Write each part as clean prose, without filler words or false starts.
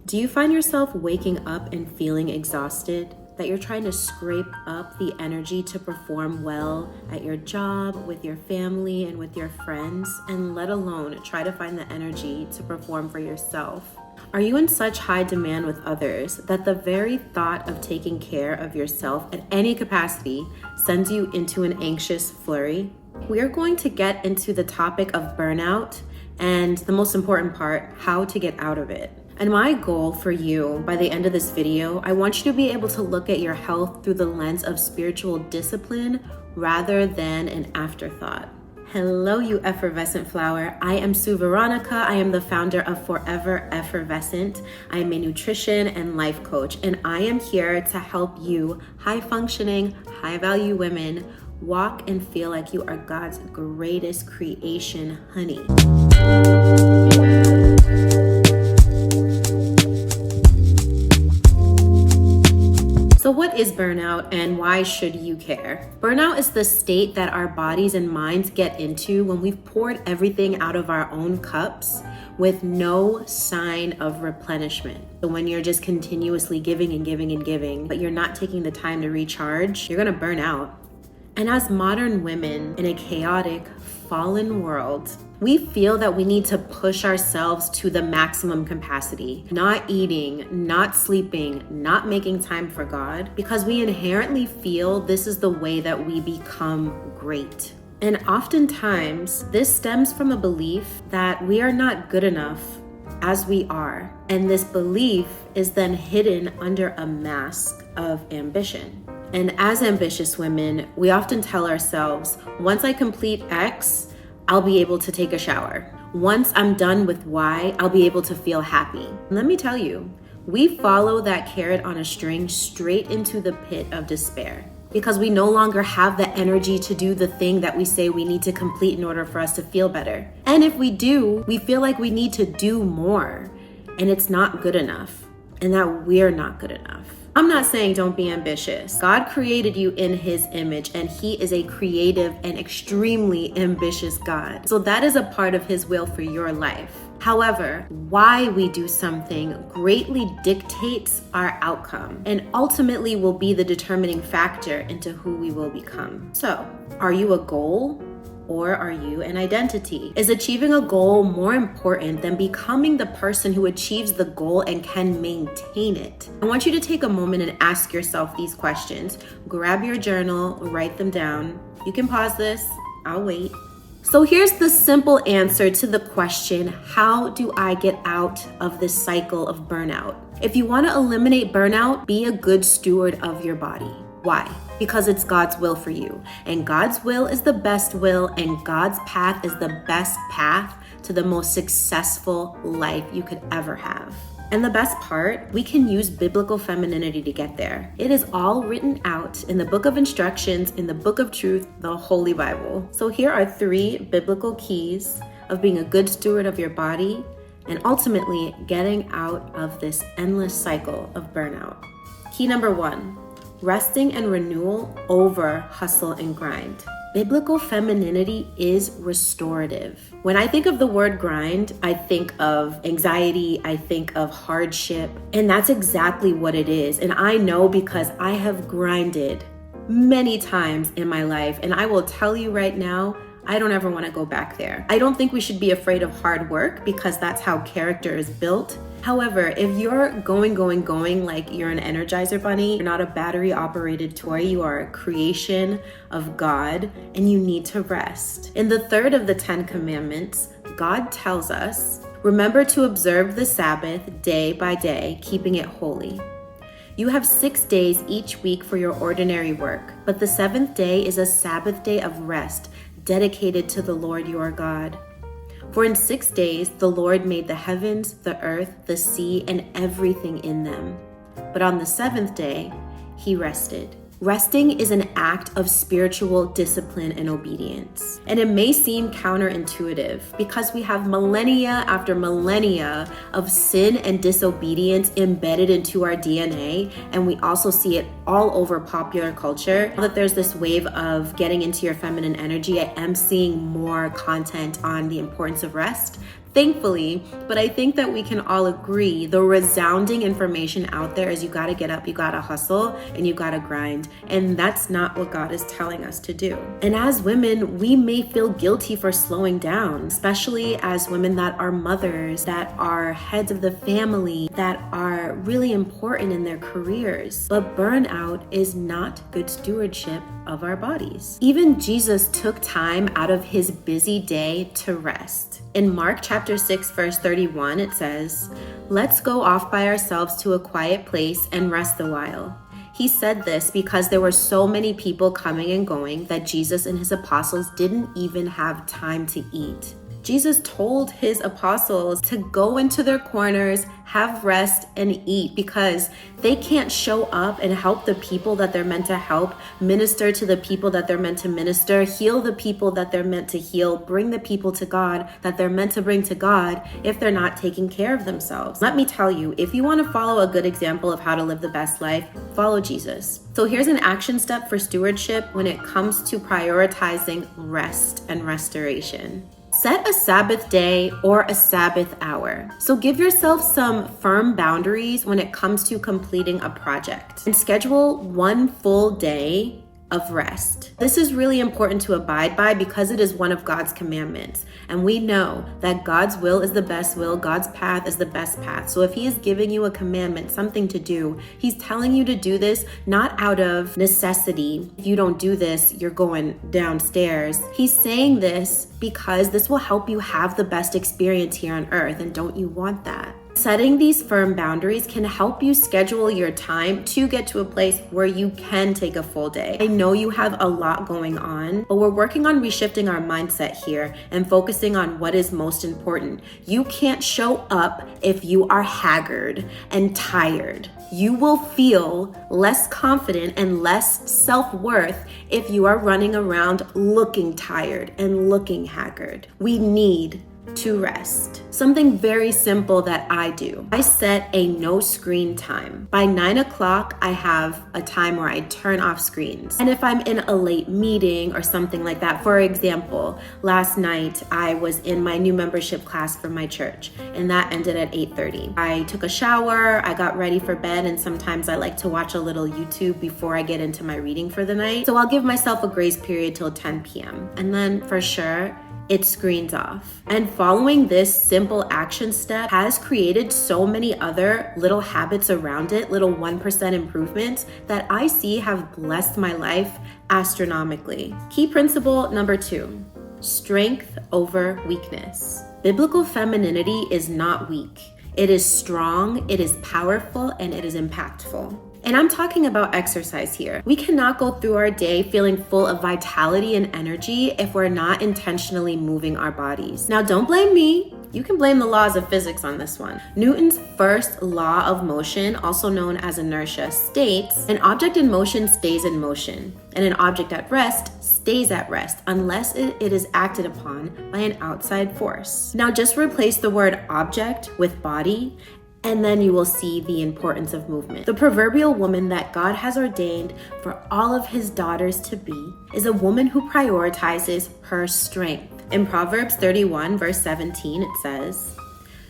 Do you find yourself waking up and feeling exhausted? That you're trying to scrape up the energy to perform well at your job, with your family, and with your friends, and let alone try to find the energy to perform for yourself? Are you in such high demand with others that the very thought of taking care of yourself at any capacity sends you into an anxious flurry? We are going to get into the topic of burnout and the most important part, how to get out of it. And my goal for you by the end of this video, I want you to be able to look at your health through the lens of spiritual discipline rather than an afterthought. Hello, you effervescent flower. I am Veronica. I am the founder of Forever Effervescent. I am a nutrition and life coach, and I am here to help you high-functioning, high-value women walk and feel like you are God's greatest creation, honey. So what is burnout and why should you care? Burnout is the state that our bodies and minds get into when we've poured everything out of our own cups with no sign of replenishment. So when you're just continuously giving and giving and giving, but you're not taking the time to recharge, you're gonna burn out. And as modern women in a chaotic, fallen world, we feel that we need to push ourselves to the maximum capacity, not eating, not sleeping, not making time for God, because we inherently feel this is the way that we become great. And oftentimes, this stems from a belief that we are not good enough as we are. And this belief is then hidden under a mask of ambition. And as ambitious women, we often tell ourselves, once I complete X, I'll be able to take a shower. Once I'm done with Y, I'll be able to feel happy. Let me tell you, we follow that carrot on a string straight into the pit of despair because we no longer have the energy to do the thing that we say we need to complete in order for us to feel better. And if we do, we feel like we need to do more and it's not good enough and that we're not good enough. I'm not saying don't be ambitious. God created you in his image and he is a creative and extremely ambitious God. So that is a part of his will for your life. However, why we do something greatly dictates our outcome and ultimately will be the determining factor into who we will become. So, are you a goal? Or are you an identity? Is achieving a goal more important than becoming the person who achieves the goal and can maintain it? I want you to take a moment and ask yourself these questions. Grab your journal, write them down. You can pause this, I'll wait. So here's the simple answer to the question, how do I get out of this cycle of burnout? If you want to eliminate burnout, be a good steward of your body. Why? Because it's God's will for you. And God's will is the best will, and God's path is the best path to the most successful life you could ever have. And the best part, we can use biblical femininity to get there. It is all written out in the book of instructions, in the book of truth, the Holy Bible. So here are 3 biblical keys of being a good steward of your body and ultimately getting out of this endless cycle of burnout. Key number 1. Resting and renewal over hustle and grind. Biblical femininity is restorative. When I think of the word grind, I think of anxiety, I think of hardship, and that's exactly what it is. And I know because I have grinded many times in my life, and I will tell you right now, I don't ever want to go back there. I don't think we should be afraid of hard work because that's how character is built. However, if you're going like you're an Energizer bunny, you're not a battery operated toy, you are a creation of God and you need to rest. In the 3rd of the 10 commandments, God tells us, remember to observe the Sabbath day by day, keeping it holy. You have 6 days each week for your ordinary work, but the 7th day is a Sabbath day of rest, dedicated to the Lord your God. For in 6 days the Lord made the heavens, the earth, the sea, and everything in them. But on the 7th day, he rested. Resting is an act of spiritual discipline and obedience. And it may seem counterintuitive because we have millennia after millennia of sin and disobedience embedded into our DNA. And we also see it all over popular culture. Now that there's this wave of getting into your feminine energy, I am seeing more content on the importance of rest. thankfully. But I think that we can all agree the resounding information out there is you gotta get up, you gotta hustle, and you gotta grind. And that's not what God is telling us to do. And as women, we may feel guilty for slowing down, especially as women that are mothers, that are heads of the family, that are really important in their careers. But burnout is not good stewardship of our bodies. Even Jesus took time out of his busy day to rest. In Mark chapter 6, verse 31, it says, "Let's go off by ourselves to a quiet place and rest a while." He said this because there were so many people coming and going that Jesus and his apostles didn't even have time to eat. Jesus told his apostles to go into their corners, have rest, and eat because they can't show up and help the people that they're meant to help, minister to the people that they're meant to minister, heal the people that they're meant to heal, bring the people to God that they're meant to bring to God if they're not taking care of themselves. Let me tell you, if you want to follow a good example of how to live the best life, follow Jesus. So here's an action step for stewardship when it comes to prioritizing rest and restoration. Set a Sabbath day or a Sabbath hour. So give yourself some firm boundaries when it comes to completing a project and schedule one full day of rest. This is really important to abide by because it is one of God's commandments. And we know that God's will is the best will, God's path is the best path. So if he is giving you a commandment, something to do, he's telling you to do this not out of necessity. If you don't do this, you're going downstairs. He's saying this because this will help you have the best experience here on earth. And don't you want that? Setting these firm boundaries can help you schedule your time to get to a place where you can take a full day. I know you have a lot going on, but we're working on reshifting our mindset here and focusing on what is most important. You can't show up if you are haggard and tired. You will feel less confident and less self-worth if you are running around looking tired and looking haggard. We need to rest. Something very simple that I do. I set a no screen time. By 9 o'clock, I have a time where I turn off screens. And if I'm in a late meeting or something like that, for example, last night I was in my new membership class for my church and that ended at 8:30. I took a shower, I got ready for bed, and sometimes I like to watch a little YouTube before I get into my reading for the night. So I'll give myself a grace period till 10 p.m. And then for sure, it screens off. And following this simple action step has created so many other little habits around it, little 1% improvements that I see have blessed my life astronomically. Key principle number 2, strength over weakness. Biblical femininity is not weak. It is strong, it is powerful, and it is impactful. And I'm talking about exercise here. We cannot go through our day feeling full of vitality and energy if we're not intentionally moving our bodies. Now, don't blame me. You can blame the laws of physics on this one. Newton's first law of motion, also known as inertia, states an object in motion stays in motion, and an object at rest stays at rest unless it is acted upon by an outside force. Now, just replace the word object with body, and then you will see the importance of movement. The proverbial woman that God has ordained for all of his daughters to be is a woman who prioritizes her strength. In Proverbs 31, verse 17, it says,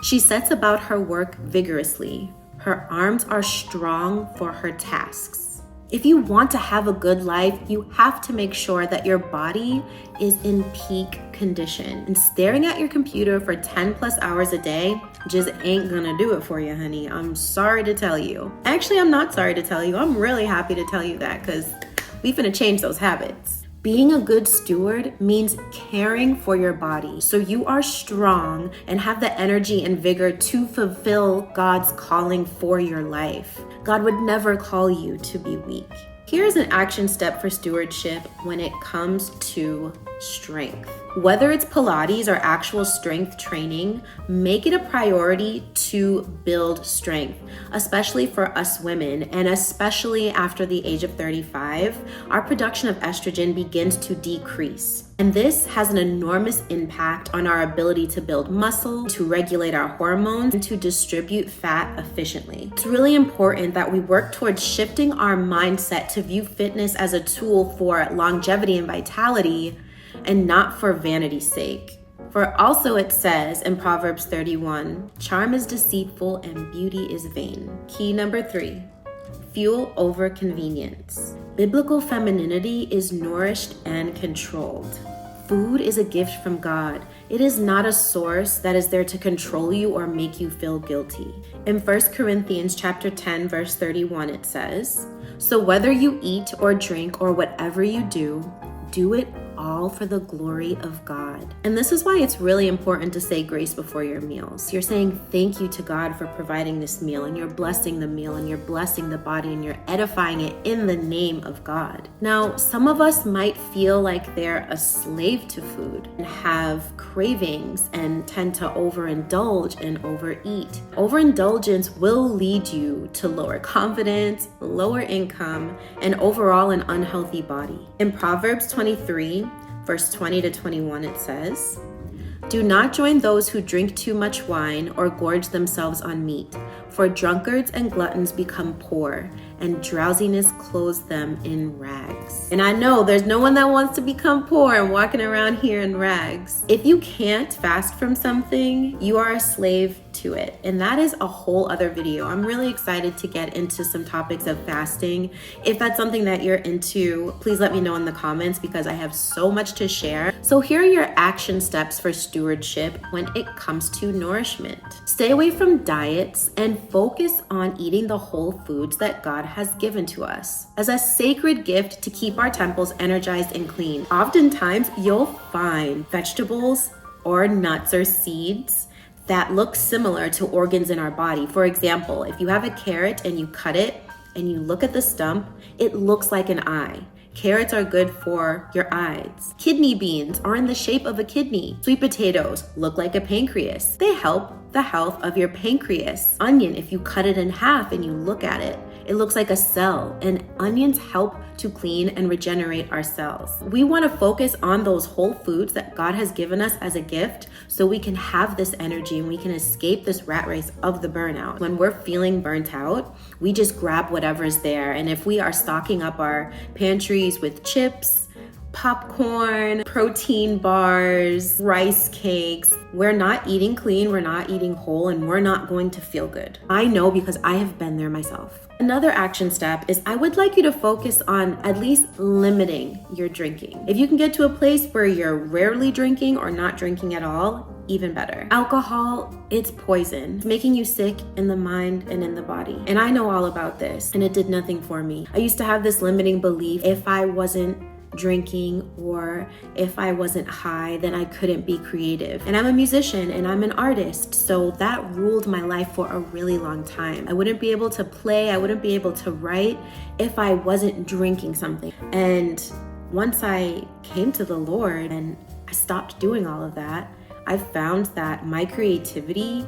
"She sets about her work vigorously. Her arms are strong for her tasks." If you want to have a good life, you have to make sure that your body is in peak condition. And staring at your computer for 10 plus hours a day just ain't gonna do it for you, honey. I'm sorry to tell you. Actually, I'm not sorry to tell you. I'm really happy to tell you that because we finna change those habits. Being a good steward means caring for your body so you are strong and have the energy and vigor to fulfill God's calling for your life. God would never call you to be weak. Here's an action step for stewardship when it comes to strength. Whether it's Pilates or actual strength training, make it a priority to build strength, especially for us women, and especially after the age of 35, our production of estrogen begins to decrease. And this has an enormous impact on our ability to build muscle, to regulate our hormones, and to distribute fat efficiently. It's really important that we work towards shifting our mindset to view fitness as a tool for longevity and vitality and not for vanity's sake. For also it says in Proverbs 31, charm is deceitful and beauty is vain. Key number 3, fuel over convenience. Biblical femininity is nourished and controlled. Food is a gift from God. It is not a source that is there to control you or make you feel guilty. In 1 Corinthians chapter 10, verse 31, it says, so whether you eat or drink or whatever you do it all for the glory of God. And this is why it's really important to say grace before your meals. You're saying thank you to God for providing this meal, and you're blessing the meal, and you're blessing the body, and you're edifying it in the name of God. Now, some of us might feel like they're a slave to food and have cravings and tend to overindulge and overeat. Overindulgence will lead you to lower confidence, lower income, and overall an unhealthy body. In Proverbs 23, verse 20 to 21, it says, do not join those who drink too much wine or gorge themselves on meat, for drunkards and gluttons become poor, and drowsiness clothes them in rags. And I know there's no one that wants to become poor and walking around here in rags. If you can't fast from something, you are a slave to it. And that is a whole other video. I'm really excited to get into some topics of fasting. If that's something that you're into, please let me know in the comments because I have so much to share. So here are your action steps for stewardship when it comes to nourishment. Stay away from diets and focus on eating the whole foods that God has given to us as a sacred gift to keep our temples energized and clean. Oftentimes, you'll find vegetables or nuts or seeds that look similar to organs in our body. For example, if you have a carrot and you cut it and you look at the stump, it looks like an eye. Carrots are good for your eyes. Kidney beans are in the shape of a kidney. Sweet potatoes look like a pancreas. They help the health of your pancreas. Onion, if you cut it in half and you look at it, it looks like a cell, and onions help to clean and regenerate our cells. We want to focus on those whole foods that God has given us as a gift so we can have this energy and we can escape this rat race of the burnout. When we're feeling burnt out, we just grab whatever's there. And if we are stocking up our pantries with chips, popcorn, protein bars, rice cakes, we're not eating clean, we're not eating whole, and we're not going to feel good. I know because I have been there myself. Another action step is I would like you to focus on at least limiting your drinking. If you can get to a place where you're rarely drinking or not drinking at all, even better. Alcohol, it's poison. It's making you sick in the mind and in the body. And I know all about this, and it did nothing for me. I used to have this limiting belief: if I wasn't drinking or if I wasn't high, then I couldn't be creative. And I'm a musician and I'm an artist, so that ruled my life for a really long time. I wouldn't be able to play, I wouldn't be able to write if I wasn't drinking something. And once I came to the Lord and I stopped doing all of that, I found that my creativity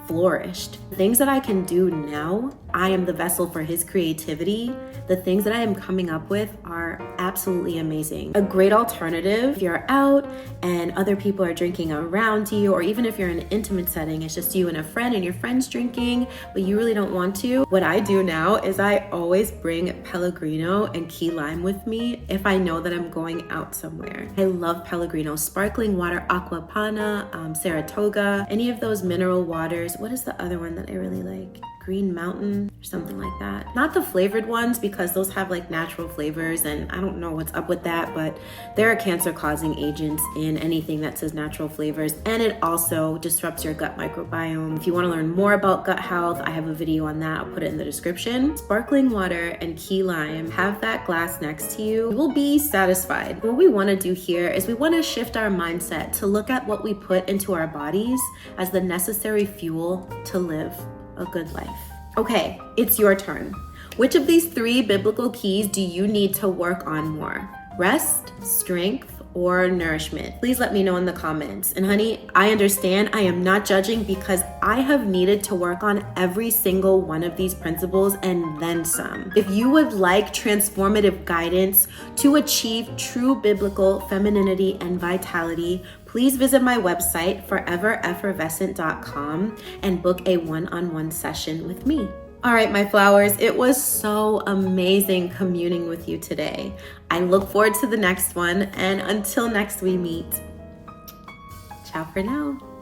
flourished. The things that I can do now, I am the vessel for His creativity. The things that I am coming up with are absolutely amazing. A great alternative if you're out and other people are drinking around you, or even if you're in an intimate setting, it's just you and a friend and your friend's drinking, but you really don't want to. What I do now is I always bring Pellegrino and key lime with me if I know that I'm going out somewhere. I love Pellegrino, sparkling water, Aqua Panna, Saratoga, any of those mineral waters. What is the other one that I really like? Green Mountain or something like that. Not the flavored ones because those have like natural flavors and I don't know what's up with that, but there are cancer causing agents in anything that says natural flavors, and it also disrupts your gut microbiome. If you want to learn more about gut health, I have a video on that. I'll put it in the description. Sparkling water and key lime, have that glass next to you. You will be satisfied. What we want to do here is we want to shift our mindset to look at what we put into our bodies as the necessary fuel to live a good life. Okay, it's your turn. Which of these 3 biblical keys do you need to work on more? Rest, strength, or nourishment? Please let me know in the comments. And honey, I understand. I am not judging because I have needed to work on every single one of these principles and then some. If you would like transformative guidance to achieve true biblical femininity and vitality, please visit my website, forevereffervescent.com, and book a one-on-one session with me. All right, my flowers, it was so amazing communing with you today. I look forward to the next one, and until next we meet, Ciao for now.